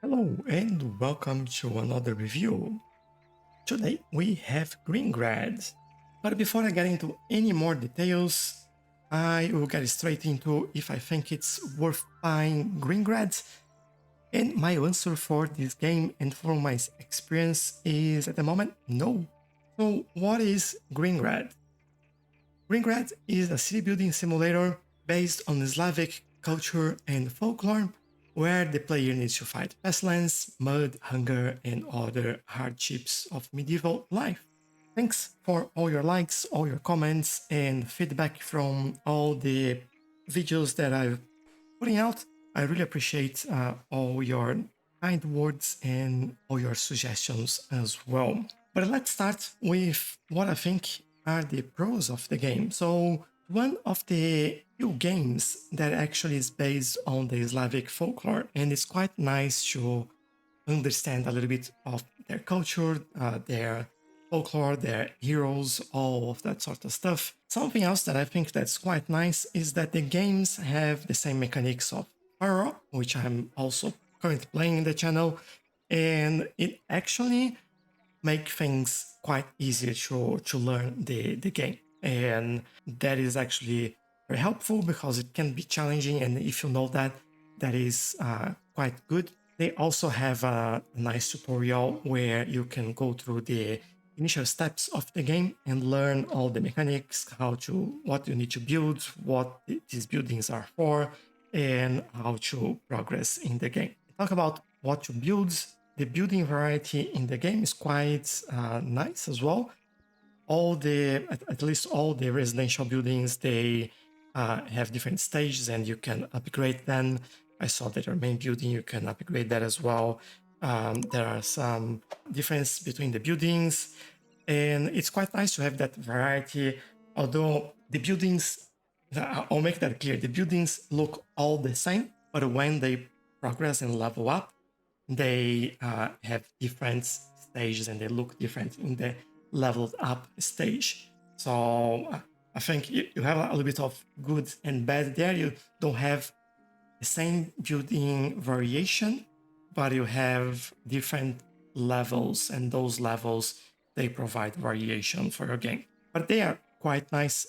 Hello and welcome to another review. Today we have Grimgrad. But before I get into any more details, I will get straight into if I think it's worth buying Grimgrad. And my answer for this game and for my experience is at the moment no. So what is Grimgrad? Grimgrad is a city building simulator based on Slavic culture and folklore, where the player needs to fight pestilence, mud, hunger, and other hardships of medieval life. Thanks for all your likes, all your comments, and feedback from all the videos that I've putting out. I really appreciate all your kind words and all your suggestions as well. But let's start with what I think are the pros of the game. So, one of the few games that actually is based on the Slavic folklore, and it's quite nice to understand a little bit of their culture, their folklore, their heroes, all of that sort of stuff. Something else that I think that's quite nice is that the games have the same mechanics of Power Up, which I'm also currently playing in the channel, and it actually make things quite easier to learn the game. And that is actually very helpful because it can be challenging, and if you know that, that is quite good. They also have a nice tutorial where you can go through the initial steps of the game and learn all the mechanics, what you need to build, what these buildings are for, and how to progress in the game. Talk about what to build. The building variety in the game is quite nice as well. At least all the residential buildings, they have different stages and you can upgrade them. I saw that your main building, you can upgrade that as well. There are some difference between the buildings, and it's quite nice to have that variety. Although the buildings, I'll make that clear, the buildings look all the same, but when they progress and level up, they have different stages and they look different in the leveled up stage. So I think you have a little bit of good and bad there. You don't have the same building variation, but you have different levels, and those levels, they provide variation for your game. But they are quite nice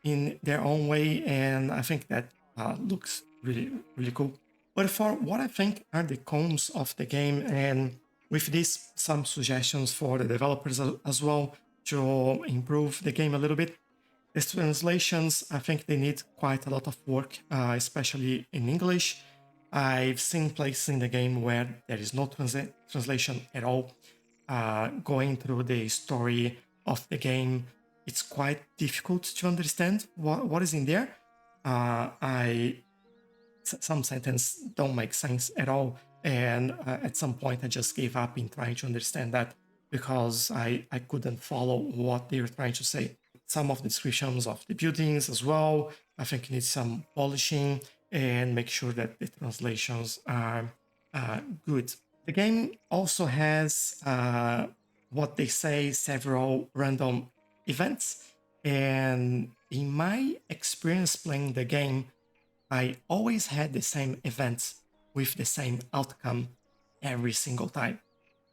in their own way, and I think that looks really, really cool. But for what I think are the cons of the game, and with this, some suggestions for the developers as well to improve the game a little bit. The translations, I think they need quite a lot of work, especially in English. I've seen places in the game where there is no translation at all. Going through the story of the game, it's quite difficult to understand what is in there. Some sentences don't make sense at all, and at some point I just gave up in trying to understand that because I couldn't follow what they were trying to say. Some of the descriptions of the buildings as well, I think it needs some polishing and make sure that the translations are good. The game also has what they say several random events, and in my experience playing the game, I always had the same events with the same outcome every single time.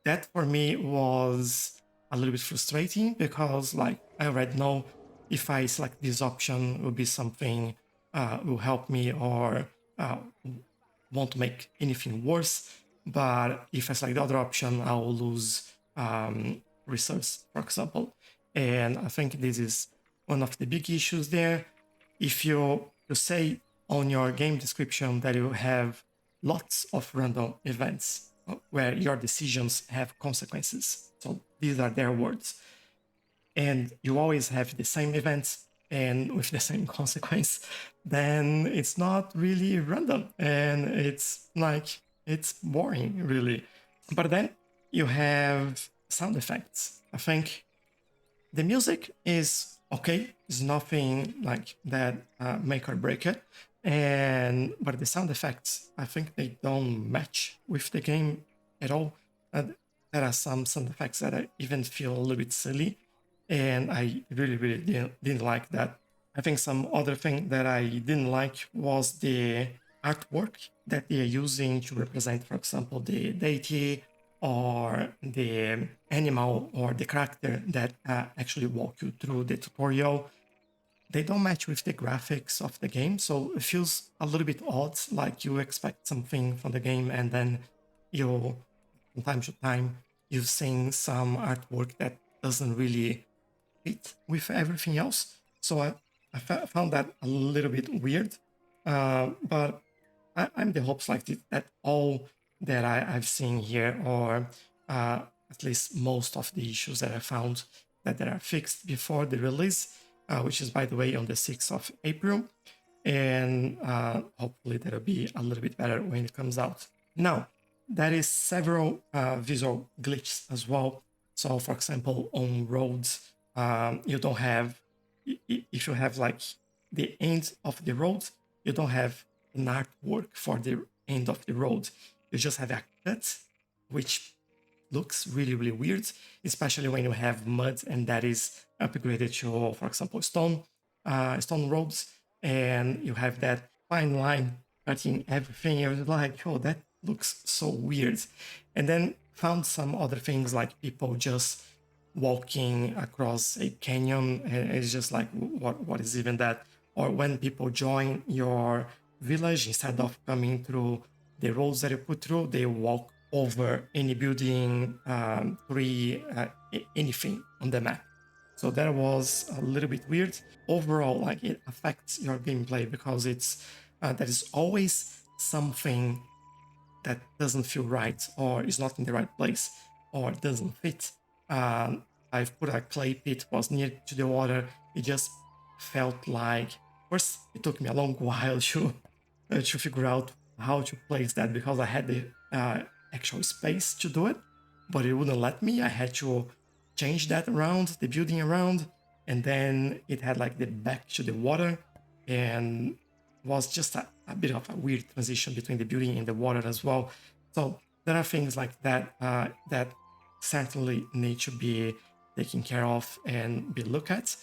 That for me was a little bit frustrating because, like, I already know if I select this option, it will be something will help me or won't make anything worse. But if I select the other option, I will lose resource, for example. And I think this is one of the big issues there. If you say on your game description that you have lots of random events where your decisions have consequences. So these are their words. And you always have the same events and with the same consequence, then it's not really random. And it's like, it's boring, really. But then you have sound effects. I think the music is okay. It's nothing like that make or break it. But the sound effects, I think they don't match with the game at all. There are some sound effects that I even feel a little bit silly, and I really, really didn't like that. I think some other thing that I didn't like was the artwork that they are using to represent, for example, the deity or the animal or the character that actually walk you through the tutorial. They don't match with the graphics of the game, so it feels a little bit odd, like you expect something from the game and then you, from time to time, you've seen some artwork that doesn't really fit with everything else. So I found that a little bit weird, but I'm the hopes like that all that I've seen here, or at least most of the issues that I found that are fixed before the release, which is, by the way, on the 6th of April. And hopefully that'll be a little bit better when it comes out. Now, there is several visual glitches as well. So, for example, on roads, you don't have, if you have like the end of the road, you don't have an artwork for the end of the road. You just have a cut, which looks really, really weird, especially when you have mud and that is upgraded to, for example, stone roads, and you have that fine line cutting everything. It was like, oh, that looks so weird. And then found some other things like people just walking across a canyon, and it's just like, what is even that? Or when people join your village, instead of coming through the roads that you put through, they walk over any building, tree, anything on the map. So that was a little bit weird. Overall, like it affects your gameplay because it's there is always something that doesn't feel right or is not in the right place or doesn't fit. I've put a clay pit, was near to the water. It just felt like, first it took me a long while to figure out how to place that because I had the actual space to do it, but it wouldn't let me. I had to change that around, the building around, and then it had like the back to the water, and was just a bit of a weird transition between the building and the water as well. So there are things like that that certainly need to be taken care of and be looked at.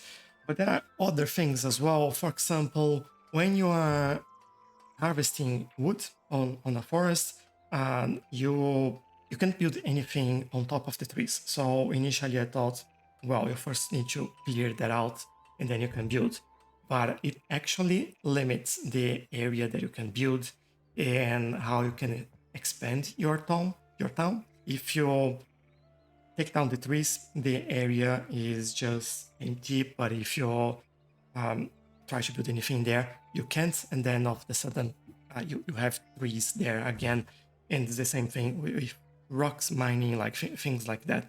But there are other things as well. For example, when you are harvesting wood on a forest, you can't build anything on top of the trees. So initially I thought, well, you first need to clear that out and then you can build. But it actually limits the area that you can build and how you can expand your town. If you take down the trees, the area is just empty. But if you try to build anything there, you can't, and then all of a sudden you have trees there again. And it's the same thing with rocks mining, like things like that.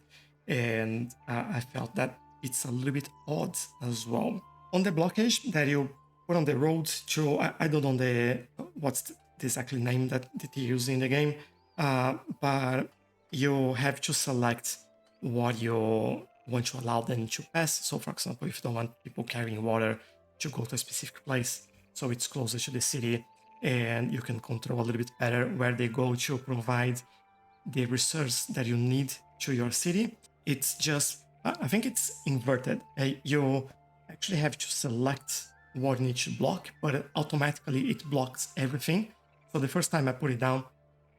And I felt that it's a little bit odd as well. On the blockage that you put on the road to, I don't know what's the exactly name that they use in the game, but you have to select what you want to allow them to pass. So for example, if you don't want people carrying water to go to a specific place, so it's closer to the city, and you can control a little bit better where they go to provide the resource that you need to your city. It's just, I think it's inverted. You actually have to select what you need to block, but automatically it blocks everything. So the first time I put it down,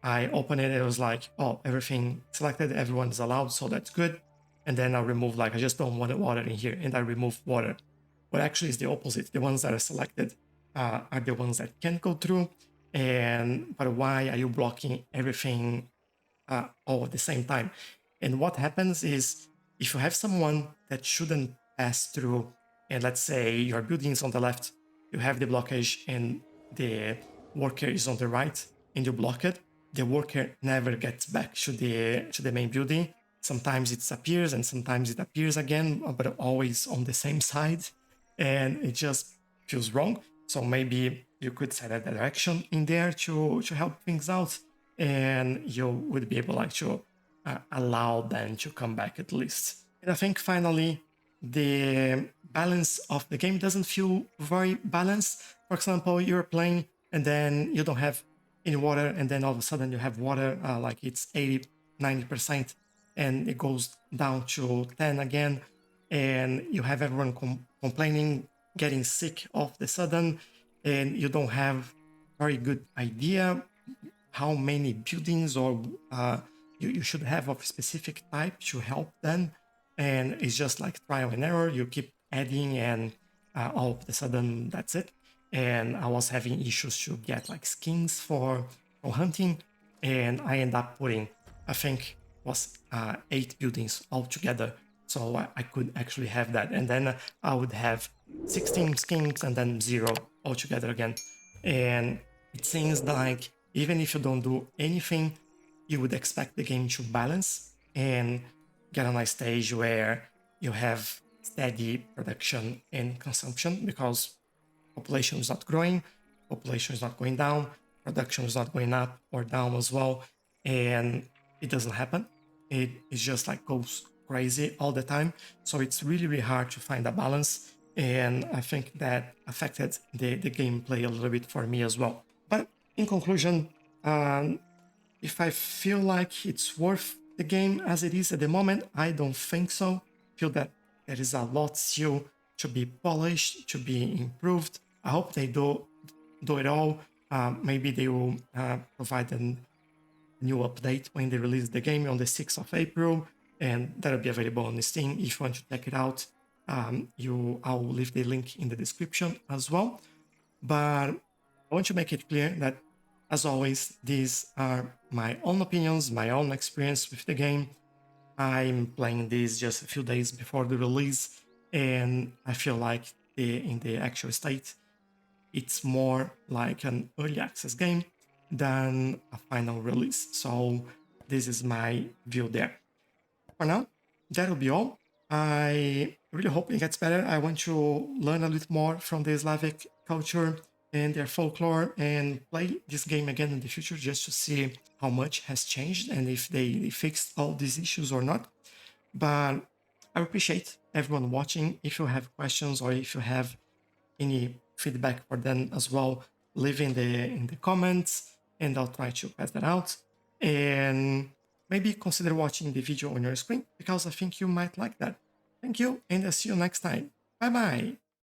I opened it, it was like, oh, everything selected, everyone is allowed, so that's good. And then I remove, like, I just don't want water in here, and I remove water. But actually it's the opposite. The ones that are selected are the ones that can go through. But why are you blocking everything all at the same time? And what happens is, if you have someone that shouldn't pass through, and let's say your building is on the left, you have the blockage, and the worker is on the right, and you block it, the worker never gets back to the main building. Sometimes it disappears, and sometimes it appears again, but always on the same side, and it just feels wrong. So maybe you could set a direction in there to help things out, and you would be able like to allow them to come back at least. And I think finally, the balance of the game doesn't feel very balanced. For example, you're playing and then you don't have any water, and then all of a sudden you have water, like it's 80, 90%, and it goes down to 10 again, and you have everyone complaining, getting sick all of the sudden, and you don't have very good idea how many buildings or you should have of a specific type to help them. And it's just like trial and error. You keep adding, and all of a sudden that's it. And I was having issues to get like skins for hunting, and I end up putting, I think, was 8 buildings altogether. So I could actually have that, and then I would have 16 skins and then 0 altogether again. And it seems like even if you don't do anything, you would expect the game to balance and get on a stage where you have steady production and consumption, because population is not growing, population is not going down, production is not going up or down as well, and it doesn't happen. It just like goes crazy all the time. So it's really, really hard to find a balance, and I think that affected the gameplay a little bit for me as well. But in conclusion, if I feel like it's worth the game as it is at the moment, I don't think so. I feel that there is a lot still to be polished, to be improved. I hope they do it all. Maybe they will provide a new update when they release the game on the 6th of April, and that'll be available on Steam if you want to check it out. I'll leave the link in the description as well. But I want to make it clear that, as always, these are my own opinions, my own experience with the game. I'm playing this just a few days before the release, and I feel like in the actual state, it's more like an early access game than a final release. So this is my view there. For now, that'll be all. I really hope it gets better. I want to learn a little more from the Slavic culture and their folklore and play this game again in the future just to see how much has changed and if they fixed all these issues or not. But I appreciate everyone watching. If you have questions or if you have any feedback for them as well, leave in the comments and I'll try to pass that out. And maybe consider watching the video on your screen because I think you might like that. Thank you, and I'll see you next time. Bye bye.